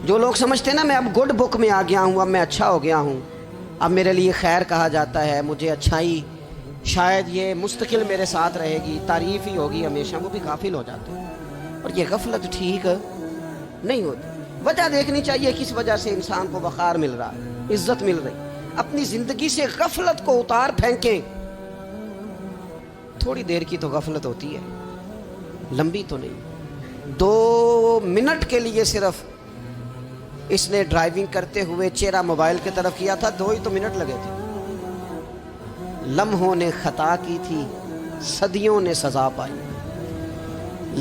جو لوگ سمجھتے ہیں نا میں اب گڈ بک میں آ گیا ہوں، اب میں اچھا ہو گیا ہوں، اب میرے لیے خیر کہا جاتا ہے، مجھے اچھائی شاید یہ مستقل میرے ساتھ رہے گی، تعریف ہی ہوگی ہمیشہ، وہ بھی غافل ہو جاتے ہیں۔ اور یہ غفلت ٹھیک نہیں ہوتی۔ وجہ دیکھنی چاہیے کس وجہ سے انسان کو وقار مل رہا ہے، عزت مل رہی۔ اپنی زندگی سے غفلت کو اتار پھینکیں۔ تھوڑی دیر کی تو غفلت ہوتی ہے، لمبی تو نہیں۔ 2 منٹ کے لیے صرف اس نے ڈرائیونگ کرتے ہوئے چہرہ موبائل کی طرف کیا تھا، 2 ہی تو منٹ لگے تھے۔ لمحوں نے خطا کی تھی، صدیوں نے سزا پائی۔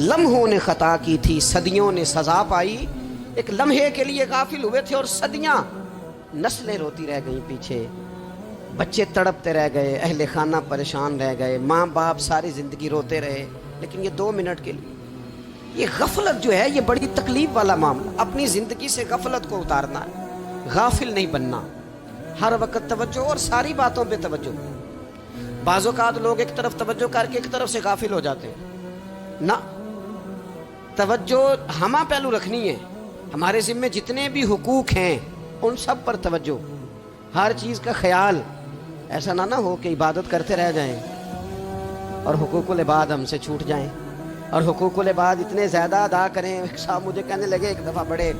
لمحوں نے خطا کی تھی، صدیوں نے سزا پائی۔ ایک لمحے کے لیے غافل ہوئے تھے اور صدیاں، نسلیں روتی رہ گئیں پیچھے، بچے تڑپتے رہ گئے، اہل خانہ پریشان رہ گئے، ماں باپ ساری زندگی روتے رہے، لیکن یہ 2 منٹ کے لیے۔ یہ غفلت جو ہے یہ بڑی تکلیف والا معاملہ۔ اپنی زندگی سے غفلت کو اتارنا ہے، غافل نہیں بننا، ہر وقت توجہ اور ساری باتوں پہ توجہ۔ بعض اوقات لوگ ایک طرف توجہ کر کے ایک طرف سے غافل ہو جاتے ہیں۔ نہ، توجہ ہمہ پہلو رکھنی ہے۔ ہمارے ذمہ جتنے بھی حقوق ہیں ان سب پر توجہ، ہر چیز کا خیال۔ ایسا نہ ہو کہ عبادت کرتے رہ جائیں اور حقوق العباد ہم سے چھوٹ جائیں، اور حقوق العباد اتنے زیادہ ادا کریں۔ صاحب مجھے کہنے لگے ایک دفعہ بڑے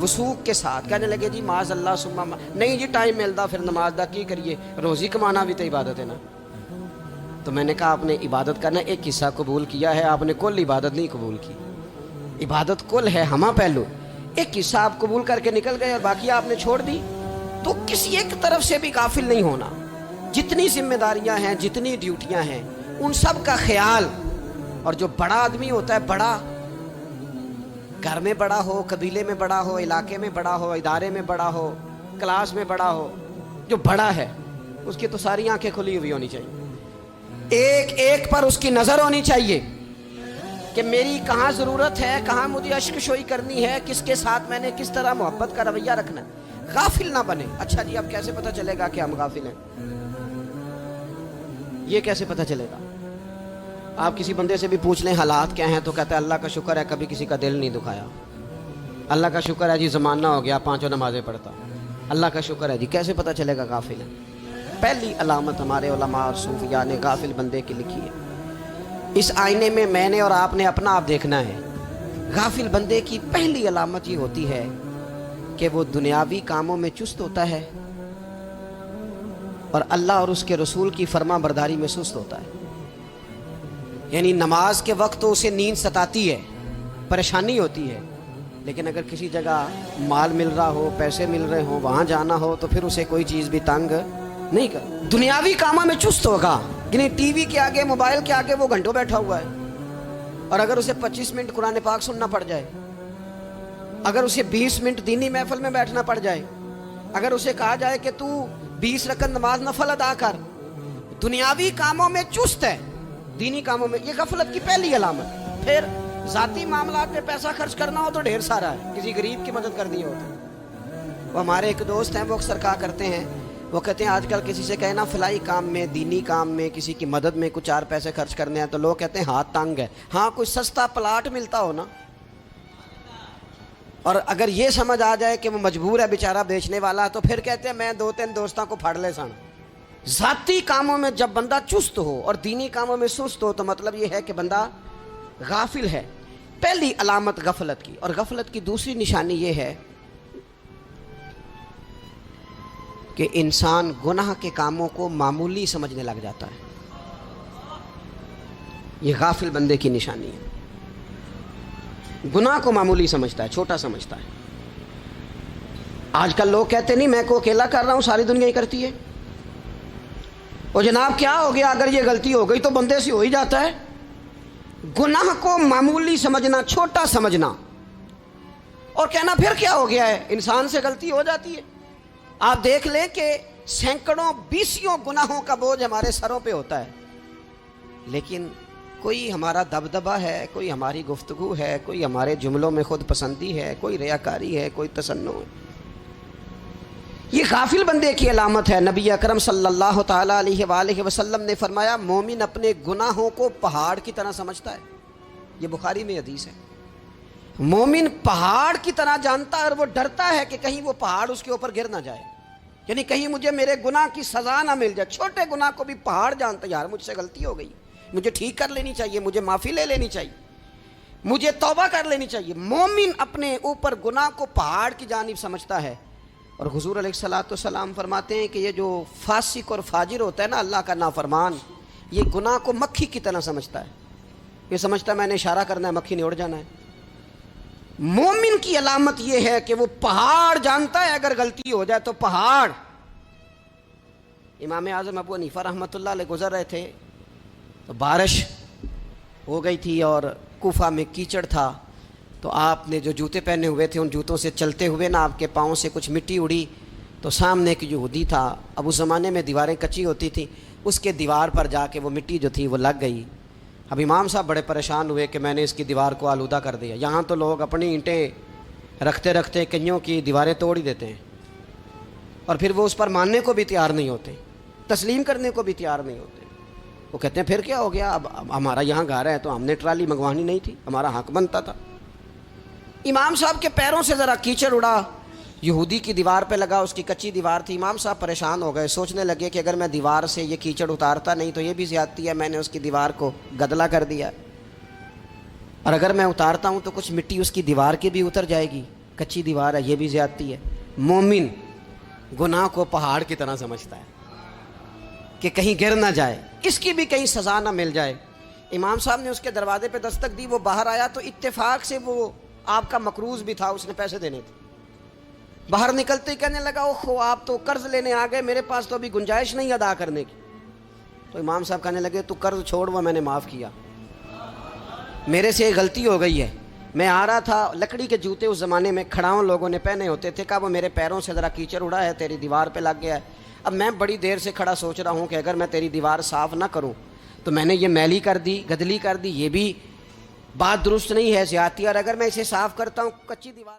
وثوق کے ساتھ کہنے لگے جی معاذ اللہ ثم نہیں جی ٹائم ملتا پھر نماز دا کی کریے، روزی کمانا بھی تو عبادت ہے نا۔ تو میں نے کہا آپ نے عبادت کرنا ایک حصہ قبول کیا ہے، آپ نے کل عبادت نہیں قبول کی۔ عبادت کل ہے، ہمہ پہلو، ایک حصہ آپ قبول کر کے نکل گئے اور باقی آپ نے چھوڑ دی۔ تو کسی ایک طرف سے بھی غافل نہیں ہونا۔ جتنی ذمہ داریاں ہیں، جتنی ڈیوٹیاں ہیں، ان سب کا خیال۔ اور جو بڑا آدمی ہوتا ہے، بڑا گھر میں بڑا ہو، قبیلے میں بڑا ہو، علاقے میں بڑا ہو، ادارے میں بڑا ہو، کلاس میں بڑا ہو، جو بڑا ہے اس کی تو ساری آنکھیں کھلی ہوئی ہونی چاہیے، ایک ایک پر اس کی نظر ہونی چاہیے کہ میری کہاں ضرورت ہے، کہاں مجھے اشک شوئی کرنی ہے، کس کے ساتھ میں نے کس طرح محبت کا رویہ رکھنا ہے۔ غافل نہ بنے۔ اچھا جی اب کیسے پتہ چلے گا کہ ہم غافل ہیں؟ یہ کیسے پتہ چلے گا؟ آپ کسی بندے سے بھی پوچھ لیں حالات کیا ہیں تو کہتا ہے اللہ کا شکر ہے کبھی کسی کا دل نہیں دکھایا، اللہ کا شکر ہے جی زمانہ ہو گیا 5 نمازیں پڑھتا، اللہ کا شکر ہے جی۔ کیسے پتہ چلے گا غافل ہے؟ پہلی علامت ہمارے علماء اور صوفیاء نے غافل بندے کی لکھی ہے۔ اس آئینے میں نے اور آپ نے اپنا آپ دیکھنا ہے۔ غافل بندے کی پہلی علامت یہ ہوتی ہے کہ وہ دنیاوی کاموں میں چست ہوتا ہے اور اللہ اور اس کے رسول کی فرما برداری میں سست ہوتا ہے۔ یعنی نماز کے وقت تو اسے نیند ستاتی ہے، پریشانی ہوتی ہے، لیکن اگر کسی جگہ مال مل رہا ہو، پیسے مل رہے ہوں، وہاں جانا ہو تو پھر اسے کوئی چیز بھی تنگ نہیں کر۔ دنیاوی کاموں میں چست ہوگا، یعنی ٹی وی کے آگے، موبائل کے آگے وہ گھنٹوں بیٹھا ہوا ہے، اور اگر اسے 25 منٹ قرآن پاک سننا پڑ جائے، اگر اسے 20 منٹ دینی محفل میں بیٹھنا پڑ جائے، اگر اسے کہا جائے کہ تو 20 رکعت نماز نفل ادا کر، دنیاوی کاموں میں چست ہے، دینی کاموں میں، یہ غفلت کی پہلی علامت۔ پھر ذاتی معاملات میں پیسہ خرچ کرنا ہو تو ڈھیر سارا ہے، کسی غریب کی مدد کرنی ہو تو۔ وہ ہمارے ایک دوست ہیں، وہ اکثر کہا کرتے ہیں، وہ کہتے ہیں آج کل کسی سے کہنا فلائی کام میں، دینی کام میں، کسی کی مدد میں کچھ 4 پیسے خرچ کرنے ہیں تو لوگ کہتے ہیں ہاتھ تنگ ہے۔ ہاں کوئی سستا پلاٹ ملتا ہو نا، اور اگر یہ سمجھ آ جائے کہ وہ مجبور ہے بیچارہ بیچنے والا، تو پھر کہتے ہیں میں 2-3 دوستوں کو پھاڑ لے سن۔ ذاتی کاموں میں جب بندہ چست ہو اور دینی کاموں میں سست ہو تو مطلب یہ ہے کہ بندہ غافل ہے۔ پہلی علامت غفلت کی۔ اور غفلت کی دوسری نشانی یہ ہے کہ انسان گناہ کے کاموں کو معمولی سمجھنے لگ جاتا ہے۔ یہ غافل بندے کی نشانی ہے، گناہ کو معمولی سمجھتا ہے، چھوٹا سمجھتا ہے۔ آج کل لوگ کہتے نہیں میں کو اکیلا کر رہا ہوں، ساری دنیا ہی کرتی ہے۔ اور جناب کیا ہو گیا اگر یہ غلطی ہو گئی تو بندے سے ہو ہی جاتا ہے۔ گناہ کو معمولی سمجھنا، چھوٹا سمجھنا، اور کہنا پھر کیا ہو گیا ہے، انسان سے غلطی ہو جاتی ہے۔ آپ دیکھ لیں کہ سینکڑوں بیسیوں گناہوں کا بوجھ ہمارے سروں پہ ہوتا ہے، لیکن کوئی ہمارا دبدبہ ہے، کوئی ہماری گفتگو ہے، کوئی ہمارے جملوں میں خود پسندی ہے، کوئی ریاکاری ہے، کوئی تسنع ہے۔ یہ غافل بندے کی علامت ہے۔ نبی اکرم صلی اللہ تعالیٰ علیہ وآلہ وسلم نے فرمایا مومن اپنے گناہوں کو پہاڑ کی طرح سمجھتا ہے۔ یہ بخاری میں حدیث ہے۔ مومن پہاڑ کی طرح جانتا ہے اور وہ ڈرتا ہے کہ کہیں وہ پہاڑ اس کے اوپر گر نہ جائے، یعنی کہیں مجھے میرے گناہ کی سزا نہ مل جائے۔ چھوٹے گناہ کو بھی پہاڑ جانتا ہے، یار مجھ سے غلطی ہو گئی، مجھے ٹھیک کر لینی چاہیے، مجھے معافی لے لینی چاہیے، مجھے توبہ کر لینی چاہیے۔ مومن اپنے اوپر گناہ کو پہاڑ کی جانب سمجھتا ہے۔ اور حضور علیہ الصلوۃ والسلام فرماتے ہیں کہ یہ جو فاسق اور فاجر ہوتا ہے نا، اللہ کا نافرمان، یہ گناہ کو مکھی کی طرح سمجھتا ہے، یہ سمجھتا ہے میں نے اشارہ کرنا ہے مکھی نے اڑ جانا ہے۔ مومن کی علامت یہ ہے کہ وہ پہاڑ جانتا ہے، اگر غلطی ہو جائے تو پہاڑ۔ امام اعظم ابو حنیفہ رحمۃ اللہ علیہ گزر رہے تھے تو بارش ہو گئی تھی اور کوفہ میں کیچڑ تھا، تو آپ نے جو جوتے پہنے ہوئے تھے ان جوتوں سے چلتے ہوئے نا آپ کے پاؤں سے کچھ مٹی اڑی، تو سامنے ایک یہودی تھا، اب اس زمانے میں دیواریں کچی ہوتی تھیں، اس کے دیوار پر جا کے وہ مٹی جو تھی وہ لگ گئی۔ اب امام صاحب بڑے پریشان ہوئے کہ میں نے اس کی دیوار کو آلودہ کر دیا۔ یہاں تو لوگ اپنی اینٹیں رکھتے رکھتے کئیوں کی دیواریں توڑ ہی دیتے ہیں، اور پھر وہ اس پر ماننے کو بھی تیار نہیں ہوتے، تسلیم کرنے کو بھی تیار نہیں ہوتے۔ وہ کہتے ہیں پھر کیا ہو گیا، اب ہمارا یہاں گھر ہے تو ہم نے ٹرالی منگوانی نہیں تھی، ہمارا حق بنتا تھا۔ امام صاحب کے پیروں سے ذرا کیچڑ اڑا، یہودی کی دیوار پہ لگا، اس کی کچی دیوار تھی۔ امام صاحب پریشان ہو گئے، سوچنے لگے کہ اگر میں دیوار سے یہ کیچڑ اتارتا نہیں تو یہ بھی زیادتی ہے، میں نے اس کی دیوار کو گدلا کر دیا، اور اگر میں اتارتا ہوں تو کچھ مٹی اس کی دیوار کی بھی اتر جائے گی، کچی دیوار ہے، یہ بھی زیادتی ہے۔ مومن گناہ کو پہاڑ کی طرح سمجھتا ہے کہ کہیں گر نہ جائے، اس کی بھی کہیں سزا نہ مل جائے۔ امام صاحب نے اس کے دروازے پہ دستک دی، وہ باہر آیا تو اتفاق سے وہ آپ کا مقروض بھی تھا، اس نے پیسے دینے تھے۔ باہر نکلتے ہی کہنے لگا اوہو آپ تو قرض لینے آ گئے، میرے پاس تو ابھی گنجائش نہیں ادا کرنے کی۔ تو امام صاحب کہنے لگے تو قرض چھوڑ، وہ میں نے معاف کیا، میرے سے غلطی ہو گئی ہے، میں آ رہا تھا، لکڑی کے جوتے اس زمانے میں کھڑاؤں لوگوں نے پہنے ہوتے تھے، کہا وہ میرے پیروں سے ذرا کیچڑ اڑا ہے، تیری دیوار پہ لگ گیا ہے۔ اب میں بڑی دیر سے کھڑا سوچ رہا ہوں کہ اگر میں تیری دیوار صاف نہ کروں تو میں نے یہ میلی کر دی، گدلی کر دی، یہ بھی بات درست نہیں ہے، زیادتی، اور اگر میں اسے صاف کرتا ہوں کچی دیوار